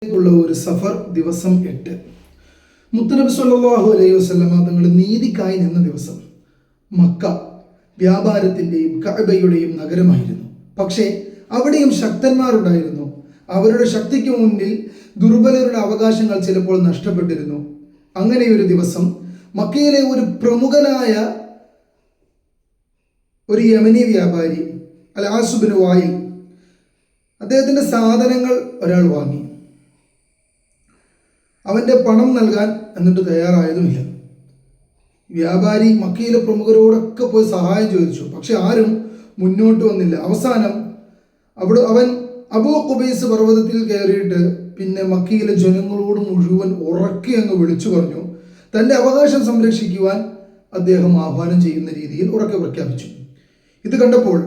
ുള്ള ഒരു സഫർ ദിവസം 8 മുത്തനബി സല്ലല്ലാഹു അലൈഹി വസല്ലമ തങ്ങൾ നീതിക്കായി നിന്ന ദിവസം. മക്ക വ്യാപാരത്തിൻ്റെയും കഅബയുടെയും നഗരമായിരുന്നു. പക്ഷേ അവിടെയും ശക്തന്മാരുണ്ടായിരുന്നു. അവരുടെ ശക്തിക്ക് മുന്നിൽ ദുർബലരുടെ അവകാശങ്ങൾ ചിലപ്പോൾ നഷ്ടപ്പെട്ടിരുന്നു. അങ്ങനെ ഒരു ദിവസം മക്കയിലെ ഒരു പ്രമുഖനായ ഒരു യമനി വ്യാപാരി അൽ ആസ് ബിൻ വായിൽ, അദ്ദേഹത്തിൻ്റെ സാധനങ്ങൾ ഒരാൾ വാങ്ങി. അവൻ്റെ പണം നൽകാൻ എന്നിട്ട് തയ്യാറായതുമില്ല. വ്യാപാരി മക്കയിലെ പ്രമുഖരോടൊക്കെ പോയി സഹായം ചോദിച്ചു, പക്ഷെ ആരും മുന്നോട്ട് വന്നില്ല. അവസാനം അവൻ അബൂ ഖുബൈസ് പർവ്വതത്തിൽ കയറിയിട്ട് പിന്നെ മക്കയിലെ ജനങ്ങളോട് മുഴുവൻ ഉറക്കെ അങ്ങ് വിളിച്ചു പറഞ്ഞു. തൻ്റെ അവകാശം സംരക്ഷിക്കുവാൻ അദ്ദേഹം ആഹ്വാനം ചെയ്യുന്ന രീതിയിൽ ഉറക്കെ പ്രഖ്യാപിച്ചു. ഇത് കണ്ടപ്പോൾ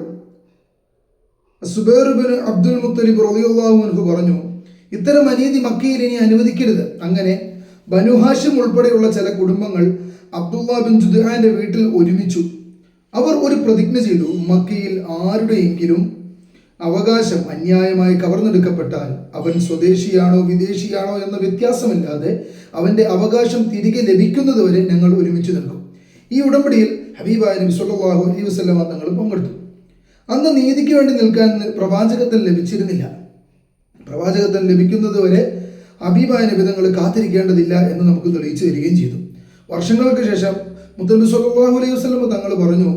സുബൈർ ബിൻ അബ്ദുൽ മുത്തലിബ് റളിയല്ലാഹു അൻഹു പറഞ്ഞു, ഇത്തരം അനീതി മക്കയിൽ ഇനി അനുവദിക്കരുത്. അങ്ങനെ ബനു ഹാഷിം ഉൾപ്പെടെയുള്ള ചില കുടുംബങ്ങൾ അബ്ദുള്ള ബിൻ ജുദ്ആന്റെ വീട്ടിൽ ഒരുമിച്ചു. അവർ ഒരു പ്രതിജ്ഞ ചെയ്തു, മക്കയിൽ ആരുടെയെങ്കിലും അവകാശം അന്യായമായി കവർന്നെടുക്കപ്പെട്ടാൽ അവൻ സ്വദേശിയാണോ വിദേശിയാണോ എന്ന വ്യത്യാസമില്ലാതെ അവൻ്റെ അവകാശം തിരികെ ലഭിക്കുന്നതുവരെ ഞങ്ങൾ ഒരുമിച്ച് നിൽക്കും. ഈ ഉടമ്പടിയിൽ ഹബീബായ നബി സല്ലല്ലാഹു അലൈഹി വസല്ലമ തങ്ങൾ പങ്കെടുത്തു. അന്ന് നീതിക്ക് വേണ്ടി നിൽക്കാൻ പ്രവാചകത്വം ലഭിച്ചിരുന്നില്ല. പ്രവാചകത്വം ലഭിക്കുന്നത് വരെ ഹബീബായ നബി തങ്ങൾ കാത്തിരിക്കേണ്ടതില്ല എന്ന് നമുക്ക് തെളിയിച്ചു തരികയും ചെയ്തു. വർഷങ്ങൾക്ക് ശേഷം മുത്തനബി സല്ലല്ലാഹു അലൈഹി വസല്ലം തങ്ങൾ പറഞ്ഞു,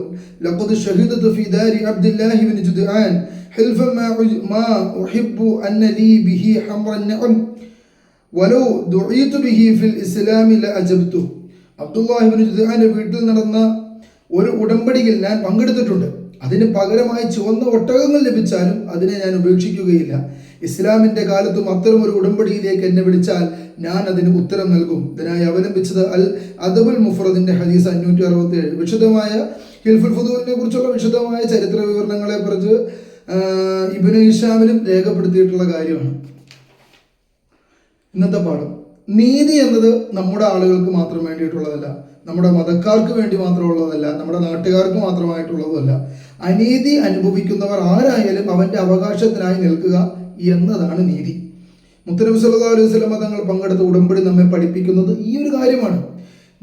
ലഖദ് ഷഹിദതു ഫീ ദാരി അബ്ദുല്ലാഹി ബിൻ ജുദ്ആൻ ഹിൽഫ മാ ഉഹിബ്ബു അൻ ലീ ബിഹി ഹംറൻ നഅം വലൗ ദുഈതു ബിഹി ഫിൽ ഇസ്ലാം ലഅജബ്തു. അബ്ദുല്ലാഹി ബിൻ ജുദ്ആന്റെ വീട്ടിൽ നടന്ന ഒരു ഉടമ്പടിയിൽ ഞാൻ പങ്കെടുത്തിട്ടുണ്ട്. അതിന് പകരമായി ചുവന്ന ഒട്ടകങ്ങൾ ലഭിച്ചാലും അതിനെ ഞാൻ ഉപേക്ഷിക്കുകയില്ല. ഇസ്ലാമിൻ്റെ കാലത്തും അത്തരം ഒരു ഉടമ്പടിയിലേക്ക് എന്നെ വിളിച്ചാൽ ഞാൻ അതിന് ഉത്തരം നൽകും. ഇതിനായി അവലംബിച്ചത് അൽ അദബുൽ മുഫ്രദിൻ്റെ ഹദീസ് 567. വിശദമായ ഹിൽഫുൽ ഫുദൂലിനെ കുറിച്ചുള്ള വിശദമായ ചരിത്ര വിവരണങ്ങളെ കുറിച്ച് ഇബ്നു ഹിശാമിലും രേഖപ്പെടുത്തിയിട്ടുള്ള കാര്യമാണ്. ഇന്നത്തെ പാഠം: നീതി എന്നത് നമ്മുടെ ആളുകൾക്ക് മാത്രം വേണ്ടിയിട്ടുള്ളതല്ല, നമ്മുടെ മതക്കാർക്ക് വേണ്ടി മാത്രമുള്ളതല്ല, നമ്മുടെ നാട്ടുകാർക്ക് മാത്രമായിട്ടുള്ളതല്ല. അനീതി അനുഭവിക്കുന്നവർ ആരായാലും അവൻ്റെ അവകാശത്തിനായി നിൽക്കുക എന്നതാണ് നീതി. മുത്തനബി സല്ലല്ലാഹു അലൈഹി വസല്ലം തങ്ങൾ പങ്കെടുത്ത ഉടമ്പടി നമ്മെ പഠിപ്പിക്കുന്നത് ഈ ഒരു കാര്യമാണ്.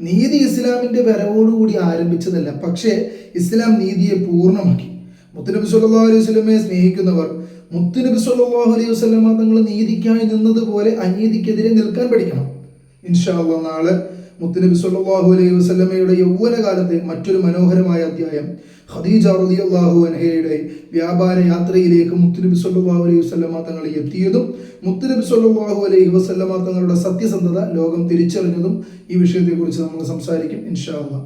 നീതി ഇസ്ലാമിൻ്റെ വരവോടുകൂടി ആരംഭിച്ചതല്ല, പക്ഷേ ഇസ്ലാം നീതിയെ പൂർണ്ണമാക്കി. മുത്തനബി സല്ലല്ലാഹു അലൈഹി വസല്ലമയെ സ്നേഹിക്കുന്നവർ മുത്തനബി സല്ലല്ലാഹു അലൈഹി വസല്ലം തങ്ങൾ നീതിക്കായി നിന്നതുപോലെ അനീതിക്കെതിരെ നിൽക്കാൻ പഠിക്കണം. ഇൻഷാ അല്ലാഹ് നാളെ മുത്തനബി സല്ലല്ലാഹു അലൈഹി വസല്ലമയുടെ യൗവനകാലത്തെ മറ്റൊരു മനോഹരമായ അധ്യായം, ഖദീജ റളിയല്ലാഹു അൻഹയുടെ വ്യാപാര യാത്രയിലേക്ക് മുത്തനബി സല്ലല്ലാഹു അലൈഹി വസല്ലമ തങ്ങൾ എത്തിയതും മുത്തനബി സല്ലല്ലാഹു അലൈഹി വസല്ലമ തങ്ങളുടെ സത്യസന്ധത ലോകം തിരിച്ചറിഞ്ഞതും ഈ വിഷയത്തെക്കുറിച്ച് നമ്മൾ സംസാരിക്കും ഇൻഷാ അല്ലാഹ്.